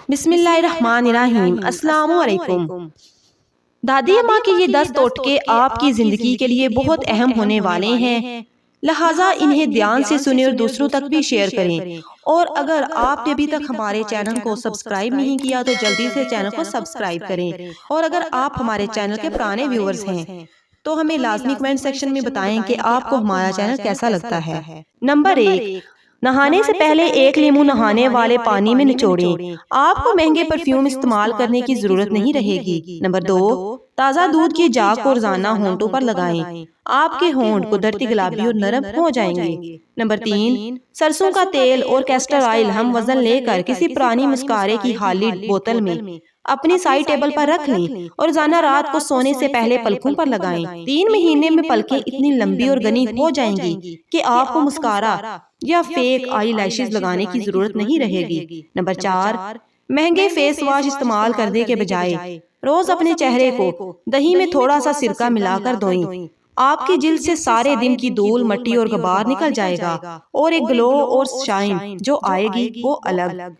बिस्मिल्लाहिर्रहमानिर्रहीम। अस्सलामु अलैकुम। दादी अम्मा के ये 10 टोटके आपकी जिंदगी के लिए बहुत अहम होने वाले हैं, लिहाजा इन्हें ध्यान से सुने और दूसरों तक भी शेयर करें। और अगर आपने अभी तक हमारे चैनल को सब्सक्राइब नहीं किया तो जल्दी से चैनल को सब्सक्राइब करें। और अगर आप हमारे चैनल के पुराने व्यूअर्स हैं तो हमें लाजमी कमेंट सेक्शन में बताएं कि आपको हमारा चैनल कैसा लगता है। नंबर 1, नहाने से पहले 1 लीमू नहाने वाले पानी में निचोड़ें। आपको महंगे परफ्यूम इस्तेमाल करने की जरूरत नहीं रहेगी। नंबर 2, ताज़ा दूध की जाग को रोजाना होंठों पर लगाएं। आपके होंठ कुदरती गुलाबी और नरम हो जाएंगे। नंबर 3, सरसों का तेल और कैस्टर ऑयल हम वजन लेकर किसी पुरानी मुस्कारे की खाली बोतल में अपनी साइड टेबल पर रख लें और रोजाना रात को सोने से पहले पलकों पर लगाएं। 3 महीने में पलकें इतनी लंबी और घनी हो जाएंगी कि आपको मुस्कारा या फेक आई लैशेज लगाने की जरूरत नहीं रहेगी। नंबर 4, महंगे फेस वॉश इस्तेमाल करने के बजाय रोज अपने चेहरे को दही में थोड़ा सा सिरका मिलाकर धोएं। आपकी जिल्द से सारे दिन की धूल, मिट्टी और गुबार निकल जाएगा और एक ग्लो और शाइन जो आएगी वो अलग।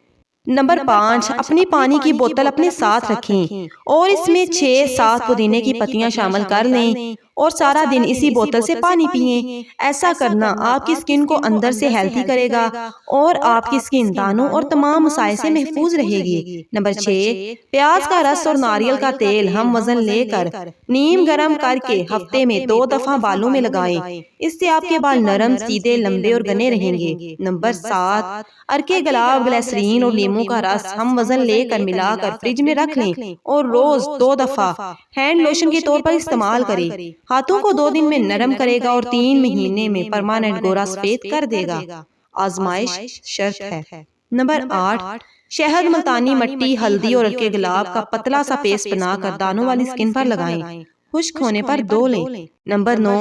नंबर 5, अपनी पानी की बोतल अपने साथ रखें और इसमें 6-7 पुदीने की पत्तियां शामिल कर लें और सारा दिन इसी बोतल से पानी पिएं। ऐसा करना आपकी स्किन को अंदर से हेल्थी करेगा और आपकी स्किन दानों और तमाम मसाइल से महफूज रहेगी। नंबर 6, प्याज का रस और नारियल का तेल हम वजन लेकर नीम गरम करके हफ्ते में 2 दफा बालों में लगाएं। इससे आपके बाल नरम, सीधे, लंबे और घने रहेंगे। नंबर 7, अर्के गुलाब, ग्लिसरीन और नींबू का रस हम वजन लेकर मिलाकर फ्रिज में रख लें और रोज 2 दफा हैंड लोशन के तौर पर इस्तेमाल करें। हाथों को 2 दिन में नरम करेगा और 3 महीने में परमानेंट गोरा सफेद कर देगा। आजमाइश शर्त है। नंबर 8, शहद, मुल्तानी मट्टी, हल्दी और अर्के गुलाब का पतला सा पेस्ट बनाकर दानों वाली स्किन पर लगाएं। खुश्क होने पर धो लें। नंबर 9,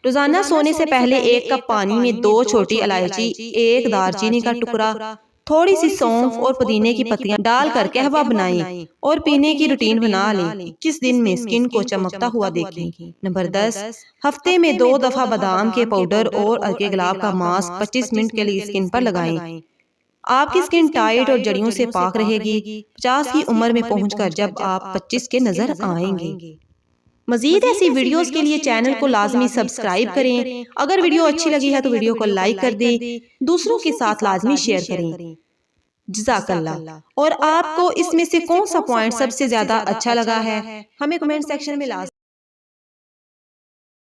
रोजाना सोने से पहले 1 कप पानी में 2 छोटी इलायची, 1 दालचीनी का टुकड़ा, थोड़ी सी सौंफ और पुदीने की पत्तियां डालकर कहवा बनाएं और पीने की रूटीन बना लें। 21 दिन में स्किन को चमकता हुआ देखें। नंबर 10, हफ्ते में 2 दफा बादाम के पाउडर और अर्के गुलाब का मास्क 25 मिनट के लिए स्किन पर लगाएं। आपकी स्किन टाइट और जड़ियों से पाक रहेगी। 50 की उम्र में पहुंचकर जब आप 25 के नजर आएंगे। मजीद ऐसी वीडियोस के लिए चैनल को लाजमी सब्सक्राइब करें। अगर वीडियो अच्छी लगी है तो वीडियो को लाइक कर दें, दूसरों के साथ लाजमी शेयर करें। जज़ाकल्लाह। और आपको इसमें से कौन सा पॉइंट सबसे ज्यादा अच्छा लगा है हमें कमेंट सेक्शन में लाजमी